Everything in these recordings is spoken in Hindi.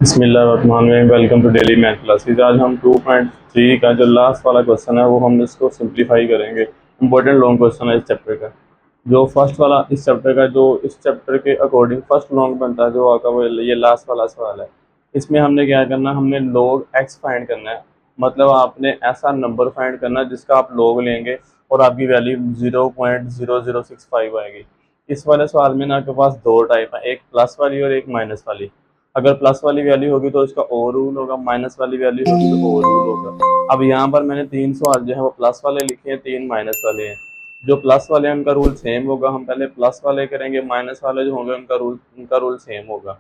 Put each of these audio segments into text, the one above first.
बिस्मिल्लाहिर्रहमानिर्रहीम। Welcome to daily math classes. आज हम 2.3 का जो लास्ट वाला क्वेश्चन है वो हम इसको सिंप्लीफाई करेंगे। इंपॉर्टेंट लॉन्ग क्वेश्चन है इस चैप्टर का। जो फर्स्ट वाला इस चैप्टर का जो इस चैप्टर के अकॉर्डिंग फर्स्ट लॉन्ग बनता है जो आपका वो ये लास्ट वाला सवाल है। इसमें हमने क्या करना, हमने log x फाइंड करना है। मतलब आपने ऐसा नंबर फाइंड करना है जिसका आप log लेंगे और आपकी वैल्यू 0.0065 आएगी। इस वाले सवाल में ना आपके पास दो टाइप है, एक प्लस वाली और एक माइनस वाली। अगर प्लस वाली वैल्यू होगी तो इसका ओ रूल होगा, माइनस वाली वैल्यू होगी तो ओ रूल होगा। अब यहाँ पर मैंने 300 जो है वो प्लस वाले लिखे हैं, 3 माइनस वाले हैं। जो प्लस वाले हैं उनका रूल सेम होगा, हम पहले प्लस वाले करेंगे, माइनस वाले जो होंगे उनका रूल सेम होगा।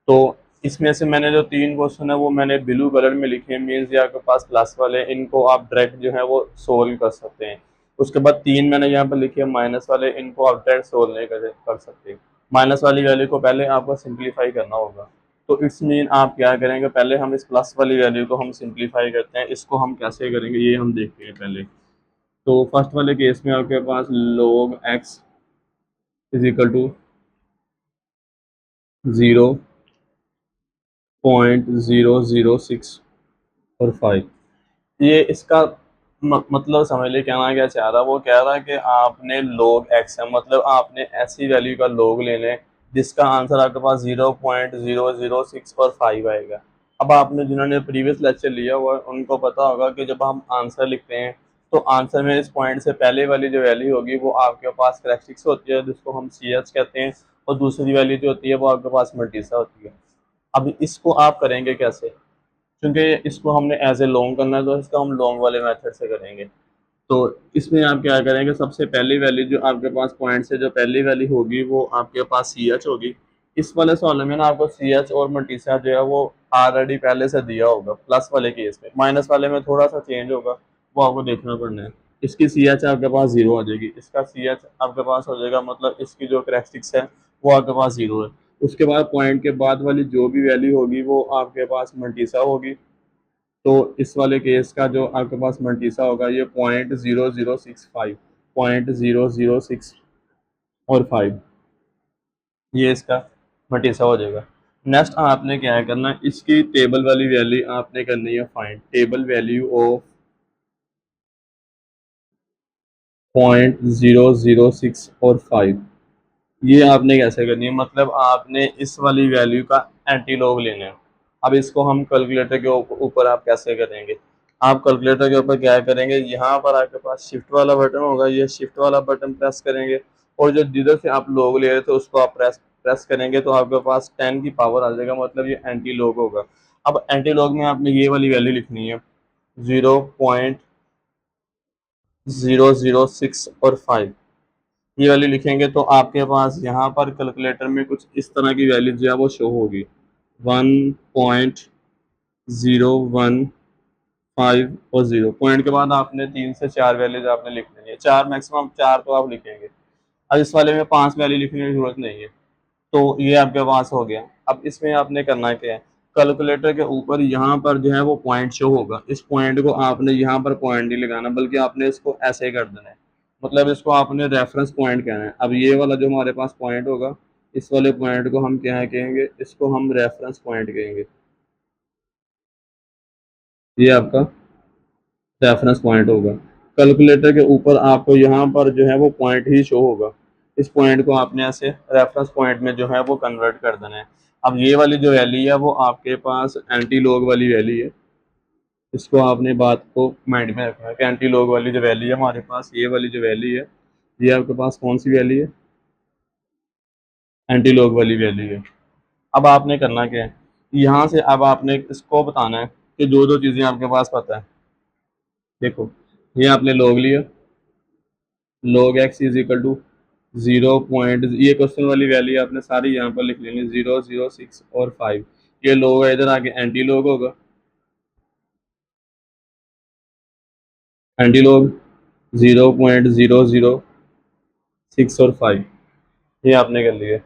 तो इसमें से मैंने जो 3 क्वेश्चन है वो मैंने ब्लू कलर में लिखे हैं, मीन्स ये आपके पास प्लस वाले, इनको आप डायरेक्ट जो है वो सोल्व कर सकते हैं। उसके बाद 3 मैंने यहाँ पर लिखे हैं माइनस वाले, इनको आप डायरेक्ट सोल्व नहीं कर सकते। माइनस वाली वैल्यू को पहले आपको सिंप्लीफाई करना होगा। तो इट्स मीन आप क्या करेंगे, पहले हम इस प्लस वाली वैल्यू को हम सिंप्लीफाई करते हैं। इसको हम कैसे करेंगे ये हम देखते हैं पहले। तो फर्स्ट वाले केस में आपके पास log x is equal to 0.006 और 5। ये इसका मतलब समझ लिए कहना क्या चाह रहा है। वो कह रहा है कि आपने log x है, मतलब आपने ऐसी वैल्यू का log लेने जिसका आंसर आपके पास 0.006 और 5 आएगा। अब आपने जिन्होंने प्रीवियस लेक्चर लिया हुआ है उनको पता होगा कि जब हम आंसर लिखते हैं तो आंसर में इस पॉइंट से पहले वाली जो वैल्यू होगी वो आपके पास करेक्टिक्स होती है, जिसको हम सी एच कहते हैं, और दूसरी वैल्यू जो होती है वो आपके पास मल्टीसा होती है। अब इसको आप करेंगे कैसे, क्योंकि इसको हमने एज ए लॉन्ग करना है तो इसका हम लॉन्ग वाले मेथड से करेंगे। तो इसमें आप क्या करेंगे, सबसे पहली वैल्यू जो आपके पास पॉइंट से जो पहली वैल्यू होगी वो आपके पास सी एच होगी। इस वाले सवाल में ना आपको सी एच और मल्टीसा जो है वो ऑलरेडी पहले से दिया होगा प्लस वाले केस में। माइनस वाले में थोड़ा सा चेंज होगा, वो आपको देखना पड़ना है। इसकी सी एच आपके पास जीरो हो जाएगी, इसका सी एच आपके पास हो जाएगा, मतलब इसकी जो करेक्टरिस्टिक्स है वो आपके पास जीरो है। उसके बाद पॉइंट के बाद वाली जो भी वैल्यू होगी वो आपके पास मल्टीसा होगी। तो इस वाले केस का जो आपके पास मल्टीसा होगा ये 0.0065, 0.006 और 5, ये इसका मल्टीसा हो जाएगा। नेक्स्ट आपने क्या करना है, इसकी टेबल वाली वैल्यू आपने करनी है फाइंड, टेबल वैल्यू ऑफ 0.006 और 5। ये आपने कैसे करनी है, मतलब आपने इस वाली वैल्यू का एंटी लॉग लेना है। अब इसको हम कैलकुलेटर के ऊपर आप कैसे करेंगे, आप कैलकुलेटर के ऊपर क्या करेंगे, यहाँ पर आपके पास शिफ्ट वाला बटन होगा, ये शिफ्ट वाला बटन प्रेस करेंगे और जो जिधर से आप लॉग ले रहे थे उसको आप प्रेस प्रेस करेंगे तो आपके पास 10 की पावर आ जाएगा, मतलब ये एंटी लॉग होगा। अब एंटी लॉग में आपने ये वाली वैल्यू लिखनी है, 0.006 और 5। ये वैल्यू लिखेंगे तो आपके पास यहाँ पर कैलकुलेटर में कुछ इस तरह की वैल्यू जो है वो शो होगी, 1.015 और 0 पॉइंट के बाद आपने 3 से 4 वैल्यूज आपने लिख लेनी है, 4 मैक्सिमम 4 तो आप लिखेंगे। अब इस वाले में 5 वैल्यू लिखने की जरूरत नहीं है। तो ये आपके पास हो गया। अब इसमें आपने करना क्या है, कैलकुलेटर के ऊपर यहाँ पर जो है वो पॉइंट शो होगा, इस पॉइंट को आपने यहाँ पर पॉइंट नहीं लगाना बल्कि आपने इसको ऐसे कर देना है, मतलब इसको आपने रेफरेंस पॉइंट कहना है। अब ये वाला जो हमारे पास पॉइंट होगा इस वाले पॉइंट को हम क्या कहेंगे, इसको हम रेफरेंस पॉइंट कहेंगे। ये आपका रेफरेंस पॉइंट होगा। कैलकुलेटर के ऊपर आपको यहाँ पर जो है वो पॉइंट ही शो होगा, इस पॉइंट को आपने ऐसे रेफरेंस पॉइंट में जो है वो कन्वर्ट कर देना है। अब ये वाली जो वैल्यू है वो आपके पास एंटी लॉग वाली वैल्यू है, इसको आपने बात को माइंड में रखना है कि एंटी लॉग वाली जो वैल्यू है हमारे पास, ये वाली जो वैल्यू है ये आपके पास कौन सी वैल्यू है, एंटी लॉग वाली वैल्यू है। अब आपने करना क्या है, यहाँ से अब आपने इसको बताना है कि जो दो चीज़ें आपके पास पता है। देखो ये आपने लॉग लिया, log x is equal to 0. ये क्वेश्चन वाली वैल्यू आपने सारी यहाँ पर लिख लेनी, 0.006 और 5। ये log है, इधर आके एंटी लॉग होगा, एंटी लॉग 0.006 और 5, ये आपने कर लिया।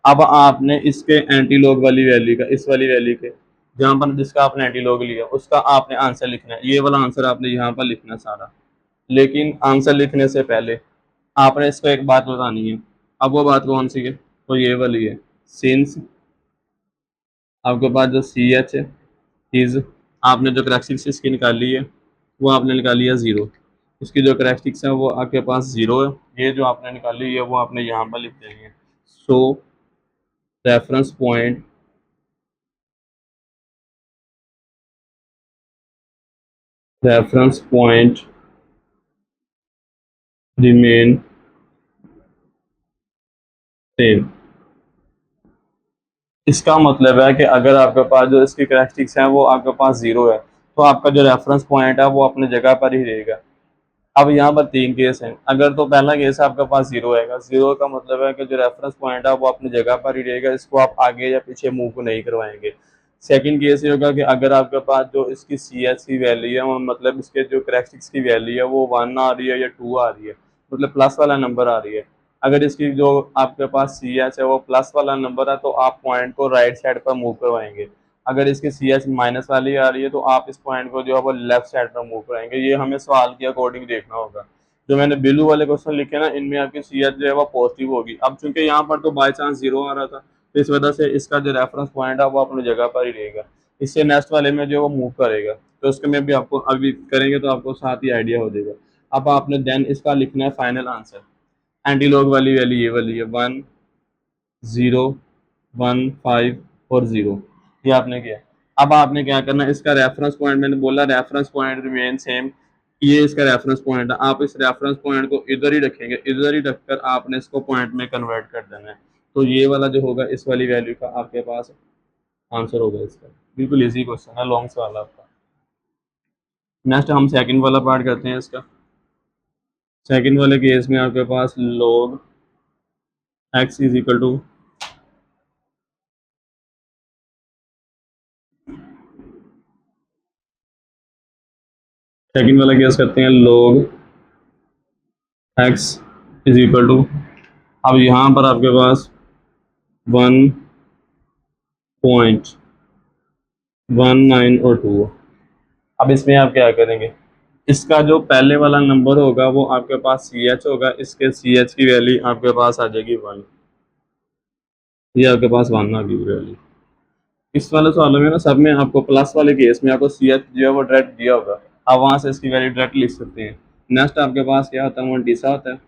अब आपने इसके एंटी लॉग वाली वैल्यू का, इस वाली वैल्यू के जहाँ पर जिसका आपने एंटी लॉग लिया उसका आपने आंसर लिखना है, ये वाला आंसर आपने यहाँ पर लिखना है सारा। लेकिन आंसर लिखने से पहले आपने इसको एक बात बतानी है। अब वो बात कौन सी है, तो ये वाली है, सिंस आपके पास जो सी एच इज, आपने जो करेक्टरिस्टिक्स इसकी निकाली है वो आपने निकाली है 0। इसकी जो करेक्टरिस्टिक्स है वो आपके पास 0 है। ये जो आपने निकाली है वो आपने यहाँ पर लिख देनी है। So reference point remain same. इसका मतलब है कि अगर आपके पास जो इसकी करेक्टरिस्टिक्स हैं वो आपके पास 0 है, तो आपका जो रेफरेंस पॉइंट है वो अपनी जगह पर ही रहेगा। अब यहाँ पर 3 केस हैं। अगर तो पहला केस आपके पास 0 आएगा, 0 का मतलब है कि जो रेफरेंस पॉइंट है वो अपनी जगह पर ही रहेगा, इसको आप आगे या पीछे मूव नहीं करवाएंगे। सेकंड केस ये होगा कि अगर आपके पास जो इसकी सी एच की वैल्यू है वो मतलब इसके जो करेक्टरिस्टिक्स की वैल्यू है वो 1 आ रही है या 2 आ रही है, मतलब प्लस वाला नंबर आ रही है। अगर इसकी जो आपके पास सी एच है वो प्लस वाला नंबर है तो आप पॉइंट को राइट साइड पर मूव करवाएंगे। अगर इसकी सी एच माइनस वाली आ रही है तो आप इस पॉइंट को जो है वो लेफ्ट साइड पर मूव कराएंगे। ये हमें सवाल के अकॉर्डिंग देखना होगा। जो मैंने ब्लू वाले क्वेश्चन लिखे ना, इनमें आपकी सी एच जो है वो पॉजिटिव होगी। अब चूंकि यहाँ पर तो बाई चांस 0 आ रहा था, तो इस वजह से इसका जो रेफरेंस पॉइंट है वो अपनी जगह पर ही रहेगा। इससे नेक्स्ट वाले में जो वो मूव करेगा, तो उसके में भी आपको अभी करेंगे तो आपको साथ ही आइडिया हो जाएगा। अब आपने देन इसका लिखना है फाइनल आंसर। एंटी लॉग वाली वैल्यू ये वाली है 1, 0, 1, 5 और 0। ये आपने किया। अब आपने क्या करना है, इसका रेफरेंस पॉइंट मैंने बोला रेफरेंस पॉइंट रिमेन सेम। ये इसका रेफरेंस पॉइंट है, आप इस रेफरेंस पॉइंट को इधर ही रखेंगे, इधर ही रखकर आपने इसको पॉइंट में कन्वर्ट कर देना है। तो ये वाला जो होगा इस वाली वैल्यू का आपके पास आंसर होगा इसका। बिल्कुल इजी क्वेश्चन है, लॉन्ग सवाल है आपका। नेक्स्ट हम सेकंड वाला पार्ट करते हैं इसका। सेकंड वाले केस में आपके पास log x is equal to, second वाला केस करते हैं log x is equal to, अब यहाँ पर आपके पास 1.19 और 2। अब इसमें आप क्या करेंगे, इसका जो पहले वाला नंबर होगा वो आपके पास सी एच होगा, इसके सी एच की वैल्यू आपके पास आ जाएगी 1। ये आपके पास 1 आ गई वैल्यू। इस वाले सवालों में ना सब में आपको प्लस वाले केस में आपको सी एच जो है वो डायरेक्ट दिया होगा, आप वहाँ से इसकी वैल्यू डायरेक्ट लिख सकते हैं। नेक्स्ट आपके पास क्या होता है, मल्टीसा होता है।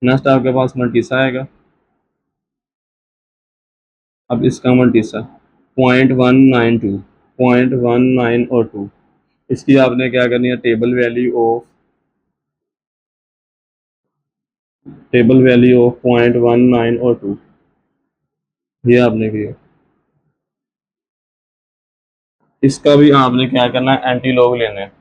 नेक्स्ट आपके पास मल्टीसा आएगा। अब इसका मल्टीसा 0.192, 0.19 और 2। इसकी आपने क्या करनी है, टेबल वैल्यू ऑफ 0.19 और 2, ये आपने किया। इसका भी आपने क्या करना है, एंटी लॉग लेना है।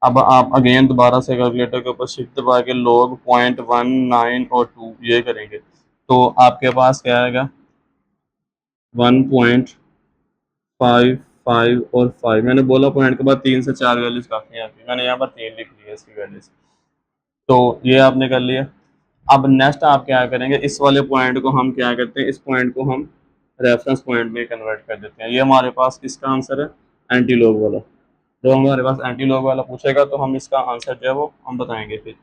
अब आप अगेन दोबारा से कैलकुलेटर के ऊपर शिफ्ट दबा के log 0.19 और 2 ये करेंगे, तो आपके पास क्या आएगा 1.55 और 5। मैंने बोला पॉइंट के बाद 3 से 4 वैल्यूज काफ़ी आती है, मैंने यहाँ पर 3 लिख लिया इसकी वैल्यूज। तो ये आपने कर लिया। अब नेक्स्ट आप क्या करेंगे, इस वाले पॉइंट को हम क्या करते हैं, इस पॉइंट को हम रेफरेंस पॉइंट में कन्वर्ट कर देते हैं। ये हमारे पास किसका आंसर है, एंटी लॉग वाला। जब हमारे पास एंटी लॉग वाला पूछेगा तो हम इसका आंसर जो है वो हम बताएंगे फिर।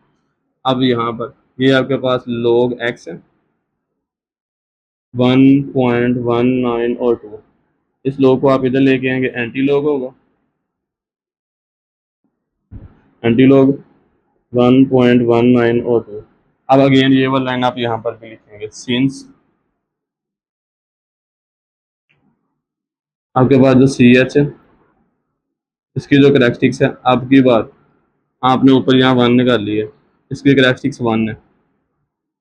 अब यहाँ पर ये आपके पास log x है 1.19 और 2। इस log को आप इधर लेके आएंगे, एंटी लॉग होगा, एंटी लॉग 1.19 और 2। अब अगेन ये वाला लाइन आप यहाँ पर भी लिखेंगे, सिंस आपके पास जो सी एच है इसकी जो करेक्टरिस्टिक्स है, आपकी बात आपने ऊपर यहाँ 1 निकाल ली है, इसकी करेक्टरिस्टिक्स 1 है।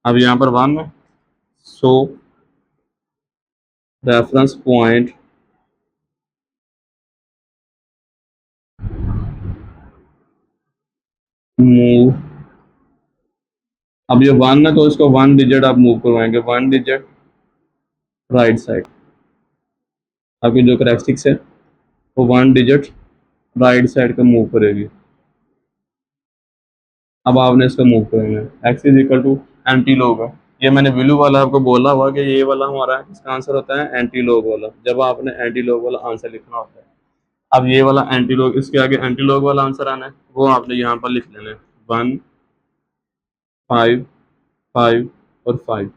अब यहाँ पर 1 है, सो रेफरेंस पॉइंट मूव, अब ये 1 है तो इसको 1 डिजिट आप मूव करवाएंगे, 1 डिजिट राइट साइड। आपकी जो करेक्टरिस्टिक्स है वो 1 डिजिट राइट साइड का मूव करेगी। अब आपने इसका मूव करना है, x is equal to anti log है। ये मैंने ब्लू वाला आपको बोला हुआ कि ये वाला हमारा इसका आंसर होता है एंटी लॉग वाला, जब आपने एंटी लॉग वाला आंसर लिखना होता है। अब ये वाला एंटी लॉग, इसके आगे एंटी लॉग वाला आंसर आना है, वो आपने यहाँ पर लिख लेना है 1, 5, 5 और 5।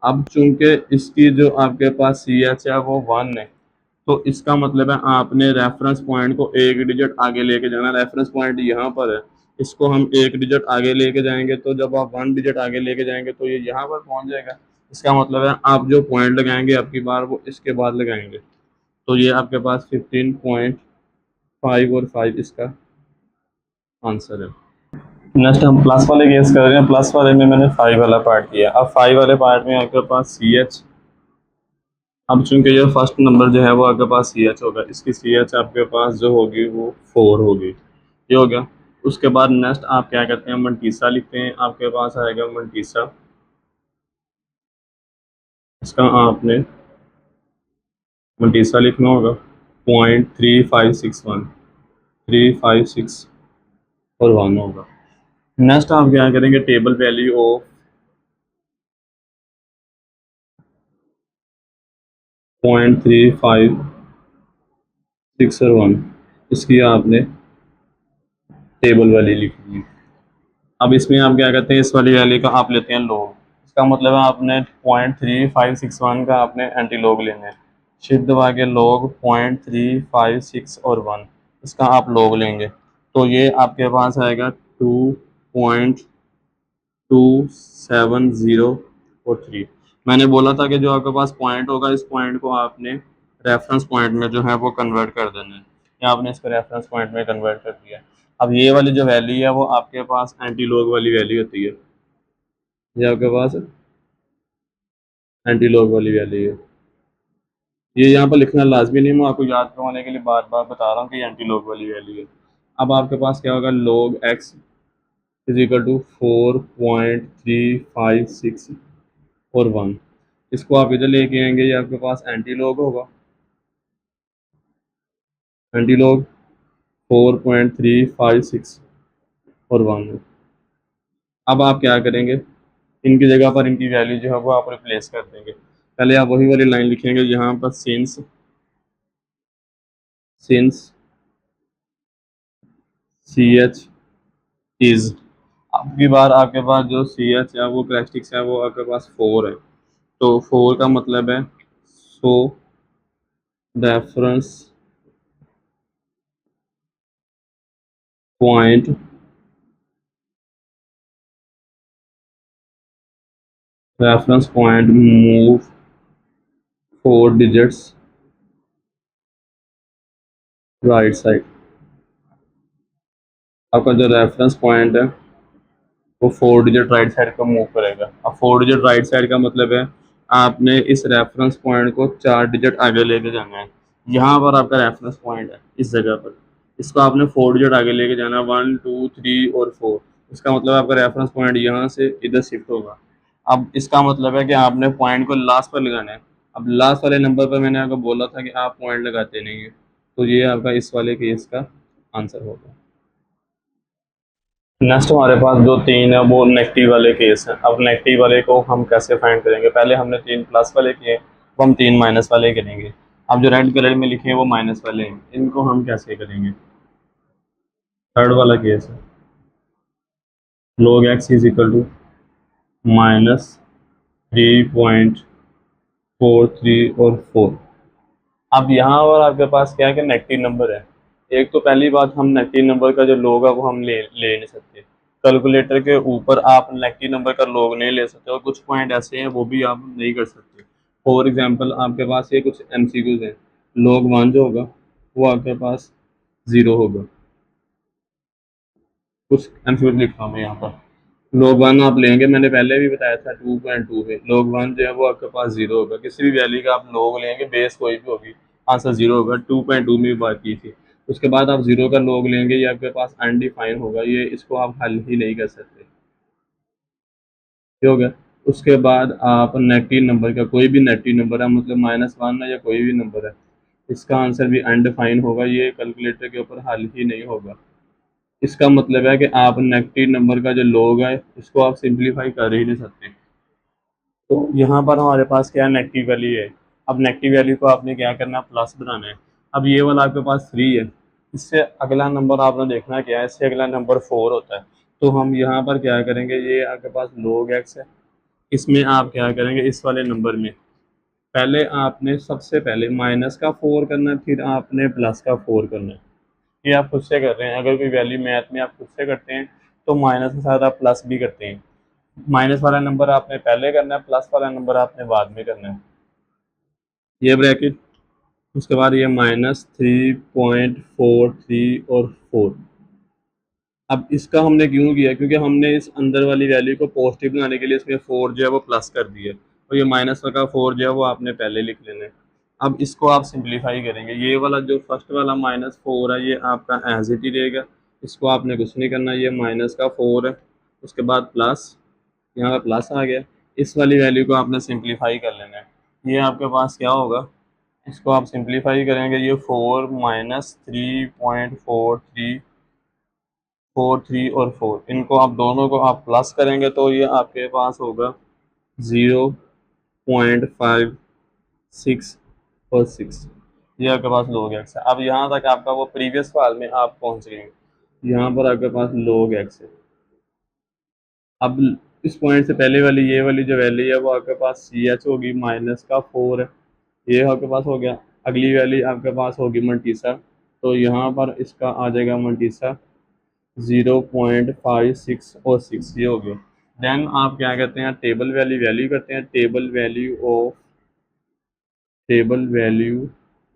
अब चूंकि इसकी जो आपके पास सी एच है वो 1 है, तो इसका मतलब है आपने रेफरेंस पॉइंट को एक डिजिट आगे लेके जाना। रेफरेंस पॉइंट यहाँ पर है, इसको हम एक डिजिट आगे लेके जाएंगे, तो जब आप 1 डिजिट आगे लेके जाएंगे तो ये यहाँ पर पहुंच जाएगा। इसका मतलब है आप जो पॉइंट लगाएंगे आपकी बार वो इसके बाद लगाएंगे। तो ये आपके पास 15.5 और 5 इसका आंसर है। नेक्स्ट हम प्लस वाले केस कर रहे हैं। प्लस वाले में मैंने 5 वाला पार्ट किया। अब 5 वाले पार्ट में आपके पास सी एच, अब चूंकि ये फर्स्ट नंबर जो है वो आपके पास सी एच होगा, इसकी सी एच आपके पास जो होगी वो 4 होगी। ये हो गया। उसके बाद नेक्स्ट आप क्या करते हैं, मंटीसा लिखते हैं। आपके पास आएगा मंटीसा, इसका आपने मंटीसा लिखना होगा 0.3561, 356 और 1 होगा। नेक्स्ट आप क्या करेंगे, टेबल वैल्यू ऑफ 0.356 और 1, इसकी आपने टेबल वैल्यू लिखनी है। अब इसमें आप क्या करते हैं, इस वाली वैल्यू का आप लेते हैं लोग। इसका मतलब है आपने 0.3561 का आपने एंटी लोग लेने हैं। शिफ्ट दबा के लोग 0.356 और 1, इसका आप लोग लेंगे, तो ये आपके पास आएगा 2.270 और 3। मैंने बोला था कि जो आपके पास पॉइंट होगा, इस पॉइंट को आपने रेफरेंस पॉइंट में जो है वो कन्वर्ट कर देना है। या आपने इसको रेफरेंस पॉइंट में कन्वर्ट कर दिया। अब ये वाली जो वैल्यू है वो आपके पास एंटी लोग वाली वैल्यू होती है। ये आपके पास एंटी लॉग वाली वैल्यू है। ये यहाँ पर लिखना लाजमी नहीं, मैं आपको याद करवाने के लिए बार बार बता रहा हूँ कि ये एंटी लॉग वाली वैल्यू है। अब आपके पास क्या होगा, log x is equal to 4.356 और 1। इसको आप इधर लेके आएंगे, ये आपके पास एंटी लॉग होगा, एंटी लॉग 4.356 और 1। अब आप क्या करेंगे, इनकी जगह पर इनकी वैल्यू जो है वो आप रिप्लेस कर देंगे। पहले आप वही वाली लाइन लिखेंगे यहाँ पर, since since C H is, आपकी बार आपके पास जो सी एच है वो करेक्टरिस्टिक्स है वो आपके पास 4 है, तो 4 का मतलब है so reference point move 4 digits right side. आपका जो रेफरेंस पॉइंट है वो 4 डिजिट राइट साइड का मूव करेगा। अब 4 डिजिट राइट साइड का मतलब है आपने इस रेफरेंस पॉइंट को 4 डिजिट आगे लेके जाना है। यहाँ पर आपका रेफरेंस पॉइंट है इस जगह पर, इसको आपने 4 डिजिट आगे लेके जाना है, 1 2 3 और 4। इसका मतलब आपका रेफरेंस पॉइंट यहाँ से इधर शिफ्ट होगा। अब इसका मतलब है कि आपने पॉइंट को लास्ट पर लगाना है। अब लास्ट वाले नंबर पर मैंने आपको बोला था कि आप पॉइंट लगाते नहीं है, तो ये आपका इस वाले केस का आंसर होगा। नेक्स्ट हमारे पास जो 3 है वो नेगेटिव वाले केस हैं। अब नेगेटिव वाले को हम कैसे फाइंड करेंगे, पहले हमने 3 प्लस वाले किए, अब हम 3 माइनस वाले करेंगे। अब जो रेड कलर में लिखे हैं वो माइनस वाले हैं, इनको हम कैसे करेंगे। थर्ड वाला केस है, log x is equal to -3.43 और 4। अब यहाँ पर आपके पास क्या है कि नेगेटिव नंबर है। एक तो पहली बात, हम नेगेटिव नंबर का जो लोग है वो हम ले नहीं सकते। कैलकुलेटर के ऊपर आप नेगेटिव नंबर का लोग नहीं ले सकते, और कुछ पॉइंट ऐसे हैं वो भी आप नहीं कर सकते। फॉर एग्जांपल आपके पास ये कुछ एमसीक्यूज हैं, log 1 जो होगा वो आपके पास 0 होगा। कुछ एमसीक्यूज लिखता हूँ मैं यहाँ पर। log 1 आप लेंगे, मैंने पहले भी बताया था 2.2 में log 1 जो है वो आपके पास 0 होगा। किसी भी वैल्यू का आप log लेंगे, बेस कोई भी होगी, आंसर 0 होगा। 2.2 में भी बात की थी। उसके बाद आप 0 का log लेंगे, ये आपके पास अनडिफाइन होगा, ये इसको आप हल ही नहीं कर सकते। ठीक हो गया। उसके बाद आप नेगेटिव नंबर का, कोई भी नेगेटिव नंबर है, मतलब -1 है या कोई भी नंबर है, इसका आंसर भी अनडिफाइन होगा, ये कैलकुलेटर के ऊपर हल ही नहीं होगा। इसका मतलब है कि आप नेगेटिव नंबर का जो log है इसको आप सिंप्लीफाई कर ही नहीं सकते। तो यहाँ पर हमारे पास क्या नेगेटिव वैल्यू है। अब नेगेटिव वैल्यू को आपने क्या करना है, प्लस बनाना है। अब ये वाला आपके पास 3 है, इससे अगला नंबर आपने देखना क्या है, इससे अगला नंबर 4 होता है। तो हम यहाँ पर क्या करेंगे, ये आपके पास log x है, इसमें आप क्या करेंगे, इस वाले नंबर में पहले आपने सबसे पहले माइनस का 4 करना है, फिर आपने प्लस का 4 करना है। ये आप खुद से कर रहे हैं। अगर कोई वैल्यू मैथ में आप खुद से करते हैं तो माइनस के साथ आप प्लस भी करते हैं। माइनस वाला नंबर आपने पहले करना है, प्लस वाला नंबर आपने बाद में करना है। ये ब्रैकेट, उसके बाद ये -3.43 और 4। अब इसका हमने क्यों किया, क्योंकि हमने इस अंदर वाली वैल्यू को पॉजिटिव बनाने के लिए इसमें 4 जो है वो प्लस कर दिया, और ये माइनस का 4 जो है वो आपने पहले लिख लेना है। अब इसको आप सिंप्लीफाई करेंगे, ये वाला जो फर्स्ट वाला -4 है ये आपका एज इट ही रहेगा, इसको आपने कुछ नहीं करना। ये माइनस का 4 है, उसके बाद प्लस, यहाँ पर प्लस आ गया। इस वाली वैल्यू को आपने सिंप्लीफाई कर लेना है। ये आपके पास क्या होगा, इसको आप सिंप्लीफाई करेंगे, ये 4 -3.43 और 4, इनको आप दोनों को आप प्लस करेंगे तो ये आपके पास होगा 0.56 और 6। ये आपके पास log x है। अब यहाँ तक आपका वो प्रीवियस सवाल में आप पहुँच गए, यहाँ पर आपके पास log x है। अब इस पॉइंट से पहले वाली ये वाली जो वैल्यू है वो आपके पास सी एच होगी, माइनस का 4 है, ये आपके पास हो गया। अगली वैल्यू आपके पास होगी मंटीसा, तो यहाँ पर इसका आ जाएगा मंटीसा 0.56 और 6, ये हो गया। देन आप क्या कहते हैं, टेबल वैल्यू वैल्यू करते हैं, टेबल वैल्यू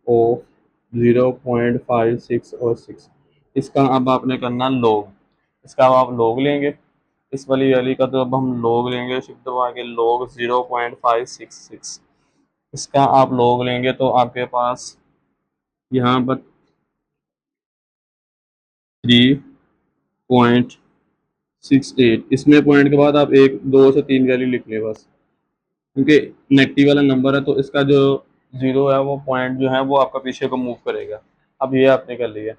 ऑफ 0.56 और 6। इसका अब आपने करना लॉग, इसका अब आप लॉग लेंगे इस वाली वैल्यू का, तो अब हम लॉग लेंगे शिफ्ट दबा के, लॉग 0.566, इसका आप लॉग लेंगे तो आपके पास यहाँ पर 3.68, इसमें पॉइंट के बाद आप 1 2 से 3 वैल्यू लिख लें बस, क्योंकि नेगेटिव वाला नंबर है तो इसका जो जीरो है वो पॉइंट जो है वो आपका पीछे को मूव करेगा। अब ये आपने कर लिया।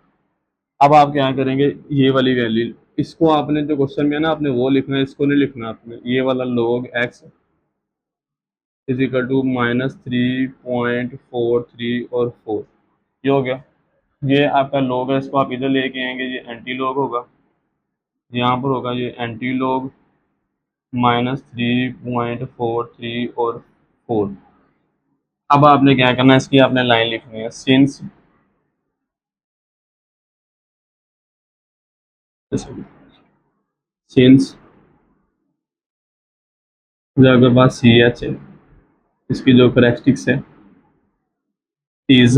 अब आप क्या करेंगे, ये वाली वैल्यू, इसको आपने जो क्वेश्चन में है ना आपने वो लिखना है, इसको नहीं लिखना आपने। ये वाला log x is equal to -3.43 और 4, ये हो गया। ये आपका log है, इसको आप इधर लेके आएंगे, ये एंटी लॉग होगा, यहाँ पर होगा ये एंटी लॉग -3.43 और 4। अब आपने क्या करना है, इसकी आपने लाइन लिखनी है, सिंस जो आपके पास सी एच है, इसकी जो करेक्टरिस्टिक्स है इज,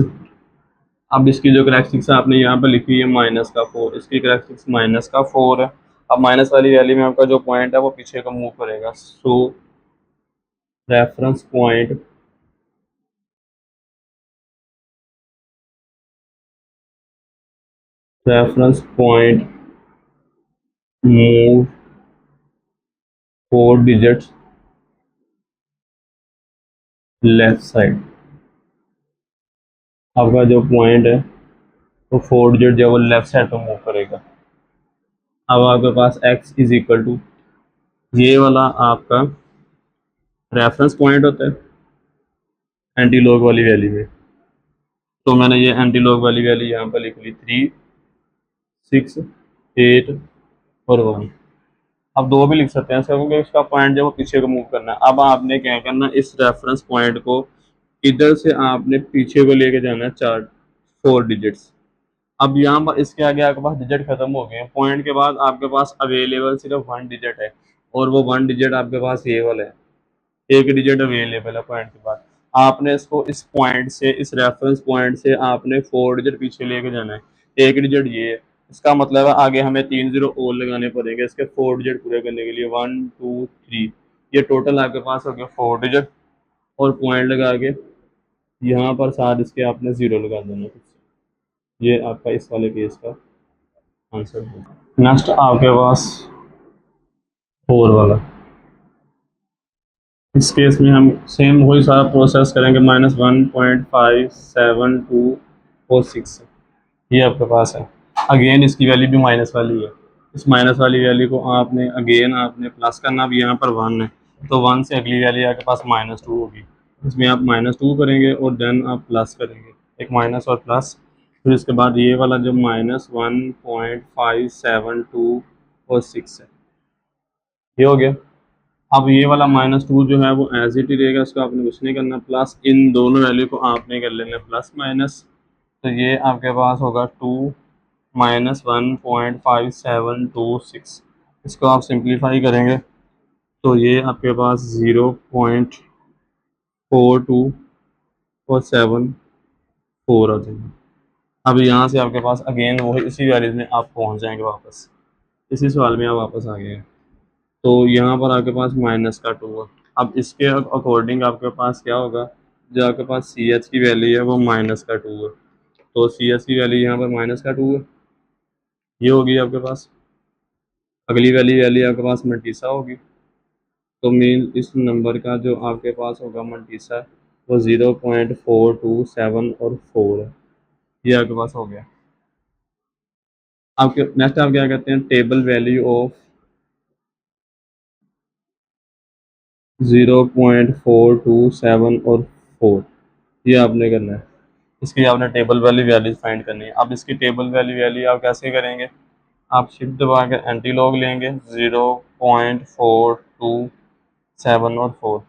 अब इसकी जो करेक्टरिस्टिक्स आपने यहाँ पर लिखी है -4, इसकी करेक्टरिस्टिक्स -4 है। अब माइनस वाली वैल्यू में आपका जो पॉइंट है वो पीछे का मूव करेगा, so reference point move 4 digits left side. आपका जो पॉइंट है वो 4 डिजिट जो है वो लेफ्ट साइड पर मूव करेगा। अब आपके पास x इज इक्वल टू, ये वाला आपका रेफरेंस पॉइंट होता है एंटी लॉग वाली वैल्यू में, तो मैंने ये एंटी लॉग वाली वैल्यू यहाँ पर लिख ली 3 6 8 और 1। अब दो भी लिख सकते हैं इसका, क्योंकि इसका पॉइंट जो वो पीछे को मूव करना है। अब आपने क्या करना, इस रेफरेंस पॉइंट को इधर से आपने पीछे को लेके जाना है 4 डिजिट्स। अब यहाँ पर इसके आगे आपके पास डिजिट खत्म हो गए हैं, पॉइंट के बाद आपके पास अवेलेबल सिर्फ 1 डिजिट है, और वो 1 डिजिट आपके पास ये वाला है, एक डिजिट अवेलेबल है पॉइंट के बाद। आपने इसको इस पॉइंट से, इस रेफरेंस पॉइंट से आपने 4 डिजिट पीछे लेके जाना है, एक डिजिट ये है। इसका मतलब है आगे हमें 3 जीरो और लगाने पड़ेंगे इसके 4 डिजिट पूरे करने के लिए, 1 2 3, ये टोटल आपके पास हो गया 4 डिजिट। और पॉइंट लगा के यहाँ पर साथ इसके आपने जीरो लगा देना है। ये आपका इस वाले केस का आंसर है। नेक्स्ट आपके पास 4 वाला, इस केस में हम सेम वही सारा प्रोसेस करेंगे, -1.572 और 6, ये आपके पास है। अगेन इसकी वैल्यू भी माइनस वाली है, इस माइनस वाली वैल्यू को आपने अगेन आपने प्लस करना। अब यहाँ पर 1 है तो 1 से अगली वैल्यू आपके पास -2 होगी, इसमें आप -2 करेंगे और देन आप प्लस करेंगे, एक माइनस और प्लस। फिर इसके बाद ये वाला जो -1.572 और 6 है, ये हो गया। अब ये वाला -2 जो है वो एज इट ही रहेगा, इसको आपने कुछ नहीं करना, प्लस इन दोनों वैल्यू को आपने कर लेना प्लस माइनस। तो ये आपके पास होगा 2 -1.5726। इसको आप सिंप्लीफाई करेंगे तो ये आपके पास 0.42474 आ जाएगा। अब यहाँ से आपके पास अगेन वही इसी वैल्यूज में आप पहुँच जाएंगे वापस, इसी सवाल में आप वापस आ गए हैं। तो यहाँ पर आपके पास -2 है। अब इसके अकॉर्डिंग आपके पास क्या होगा, जो आपके पास सी एच की वैल्यू है वो -2 है, तो सी एच की वैल्यू यहाँ पर -2 है, ये होगी आपके पास। अगली वैल्यू वैल्यू आपके पास मल्टीसा होगी, तो मीन इस नंबर का जो आपके पास होगा मल्टीसा वो 0.427 और 4 है, ये आपके पास हो गया। आपके नेक्स्ट आप क्या कहते हैं, टेबल वैल्यू ऑफ 0.427 और 4, ये आपने करना है। इसकी आपने टेबल वाली वैल्यू फाइंड करनी है। अब इसकी टेबल वाली वैल्यू आप कैसे करेंगे, आप शिफ्ट दबा के एंटी लॉग लेंगे 0.427 और 4,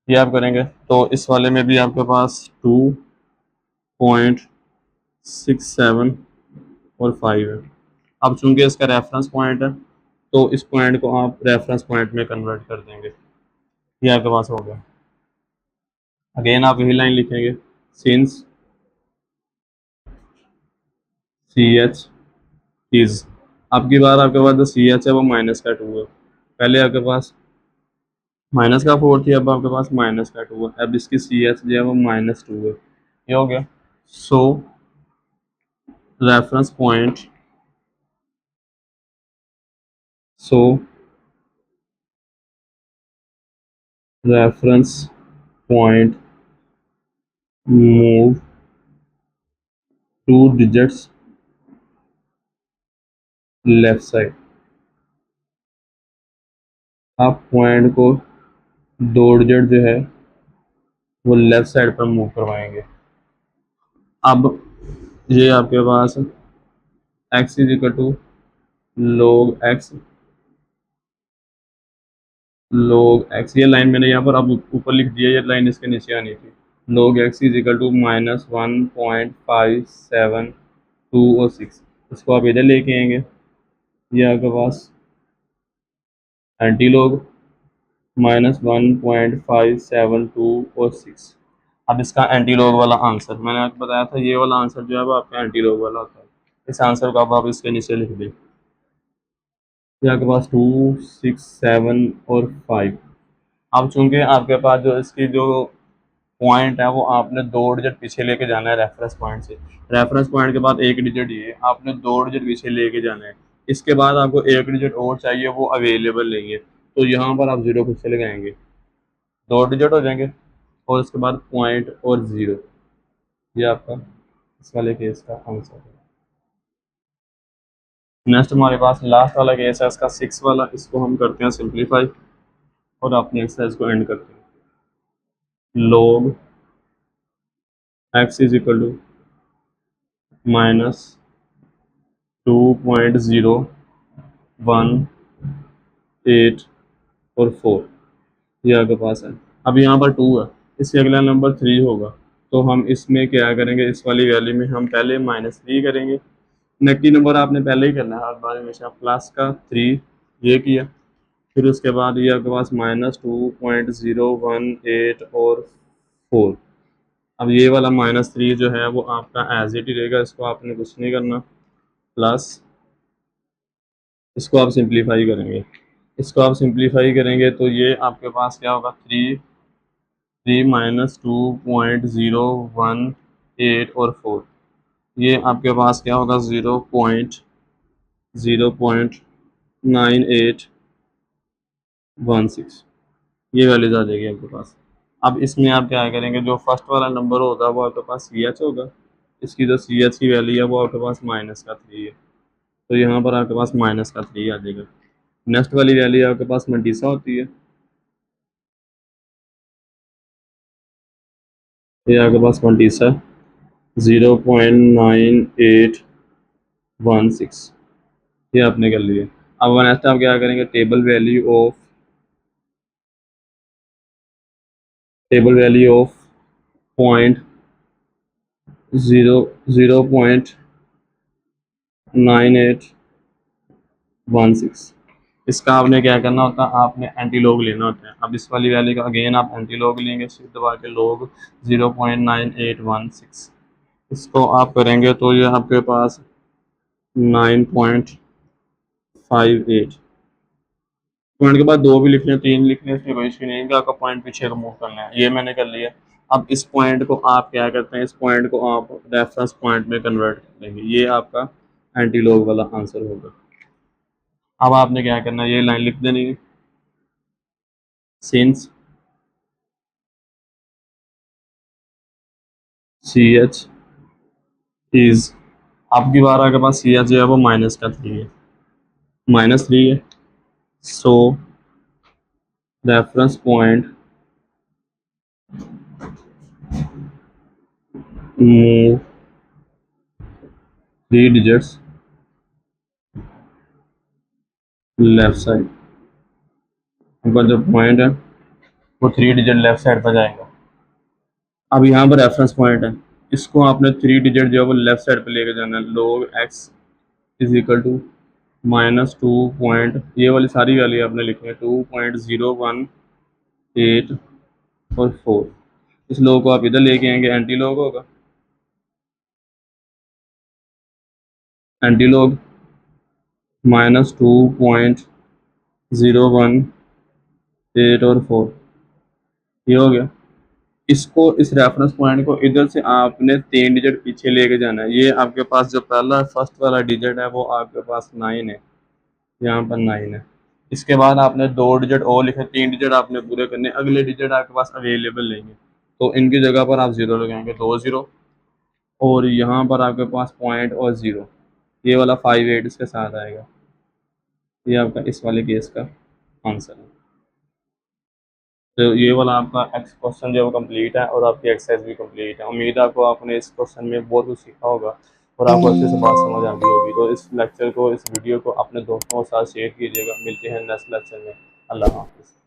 ये आप करेंगे। तो इस वाले में भी आपके पास 2.67 और 5 है। अब चूंकि इसका रेफरेंस पॉइंट है तो इस पॉइंट को आप रेफरेंस पॉइंट में कन्वर्ट कर देंगे, ये आपके पास हो गया। अगेन आप यही लाइन लिखेंगे, सिंस सी एच इज, आपकी बार आपके पास जो सी एच है वो -2 है, पहले आपके पास -4 थी, अब आपके पास -2 है, अब इसकी सी एच जो है वो -2 है, ये हो गया। So reference point, so reference point move 2 digits left side, आप पॉइंट को 2 डिजिट जो है वो लेफ्ट साइड पर मूव करवाएंगे। अब ये आपके पास x is equal to log x, ये लाइन मैंने यहाँ पर अब ऊपर लिख दिया, ये लाइन इसके नीचे आनी थी। log x is equal to -1.572 और 6, इसको आप इधर लेके आएंगे, ये आपके पास एंटी लॉग -1.572 और 6। अब इसका एंटी लॉग वाला आंसर मैंने आपको बताया था, ये वाला आंसर जो है वो आपका एंटी लॉग वाला होता है, इस आंसर को अब आप इसके नीचे लिख दें, ये आपके पास 2, 6, 7 और 5। अब चूंकि आपके पास जो इसकी जो पॉइंट है वो आपने 2 डिजिट पीछे लेके जाना है रेफरेंस पॉइंट से, रेफरेंस पॉइंट के बाद 1 डिजिट ये आपने 2 डिजिट पीछे लेके जाना है, इसके बाद आपको 1 डिजिट और चाहिए, वो अवेलेबल नहीं है, तो यहाँ पर आप 0 फिर से लगाएंगे, 2 डिजिट हो जाएंगे और उसके बाद पॉइंट और 0, ये आपका इस वाले केस का आंसर है। नेक्स्ट हमारे पास लास्ट वाला केस है इसका 6 वाला, इसको हम करते हैं सिंप्लीफाई और अपनी एक्सरसाइज को एंड करते हैं। log x is equal to -2.018 और 4, ये आपके पास है। अब यहाँ पर 2 है, इससे अगला नंबर 3 होगा, तो हम इसमें क्या करेंगे, इस वाली वैल्यू में हम पहले -3 करेंगे, नक्की नंबर आपने पहले ही करना है हर बार हमेशा, प्लस का 3 ये किया, फिर उसके बाद ये आपके पास -2.018 और 4। अब ये वाला -3 जो है वो आपका एज इट ही रहेगा, इसको आपने कुछ नहीं करना, प्लस इसको आप सिंप्लीफाई करेंगे, इसको आप सिंप्लीफाई करेंगे तो ये आपके पास क्या होगा, 3 -2.018 और 4, ये आपके पास क्या होगा, 0.9816, ये वैल्यूज आ जाएगी आपके पास। अब इसमें आप क्या करेंगे, जो फर्स्ट वाला नंबर होगा वो आपके पास सी एच होगा, इसकी जो सी एच की वैल्यू है वो आपके पास -3 है, तो यहाँ पर आपके पास -3 आ जाएगा। नेक्स्ट वाली वैल्यू आपके पास मल्टीसा होती है, ये आपके पास मल्टीसा 0.9816, ये आपने कर लिया। अब नेक्स्ट आप क्या करेंगे, table value of table value of point 0.9816। इसका आपने क्या करना होता है, आपने एंटी लॉग लेना होता है। अब इस वाली वैल्यू का अगेन आप एंटी लॉग लेंगे, शिफ्ट दबा के लॉग 0.9816। इसको आप करेंगे तो ये आपके पास 9.58। पॉइंट के बाद दो भी लिखने, तीन लिखने, इसमें कोई इशू नहीं है कि आपका पॉइंट पीछे रिमूव करना है। ये मैंने कर लिया। अब इस पॉइंट को आप क्या करते हैं, इस पॉइंट को आप रेफरेंस पॉइंट में कन्वर्ट कर देंगे। ये आपका एंटी लॉग वाला आंसर होगा। अब आपने क्या करना है, ये लाइन लिख देनी है, सिंस सी एच इज, आपकी बार आपके पास सी एच जो है वो -3 है, -3 है। So reference point move 3 digits left side. ऊपर जो पॉइंट है वो 3 डिजिट लेफ्ट साइड पर जाएगा। अब यहाँ पर रेफरेंस पॉइंट है, इसको आपने 3 डिजिट जो है वो लेफ्ट साइड पर लेके जाना है। log x is equal to -2 point, ये वाली सारी वैल्यू आपने लिखनी है, 2.018 और 4। इस लोग को आप इधर लेके आएंगे, एंटी लॉग होगा, एंटी लॉग -2.018 और 4, ये हो गया। इसको, इस रेफरेंस पॉइंट को इधर से आपने 3 डिजिट पीछे लेके जाना है। ये आपके पास जो पहला फर्स्ट वाला डिजिट है वो आपके पास 9 है, यहाँ पर 9 है। इसके बाद आपने 2 डिजिट और लिखे, 3 डिजिट आपने पूरे करने, अगले डिजिट आपके पास अवेलेबल नहीं है तो इनकी जगह पर आप 0 लगाएंगे, 2 0, और यहाँ पर आपके पास पॉइंट और 0, ये वाला 58 इसके साथ आएगा। ये आपका इस वाले केस का आंसर है। तो ये वाला आपका एक्स क्वेश्चन जो है वो कंप्लीट है और आपकी एक्सरसाइज भी कंप्लीट है। उम्मीद है आपको, आपने इस क्वेश्चन में बहुत कुछ सीखा होगा और आपको अच्छे से बात समझ आ गई होगी। तो इस लेक्चर को, इस वीडियो को अपने दोस्तों के साथ शेयर कीजिएगा। मिलते हैं नेक्स्ट लेक्चर में। अल्लाह हाफिज़।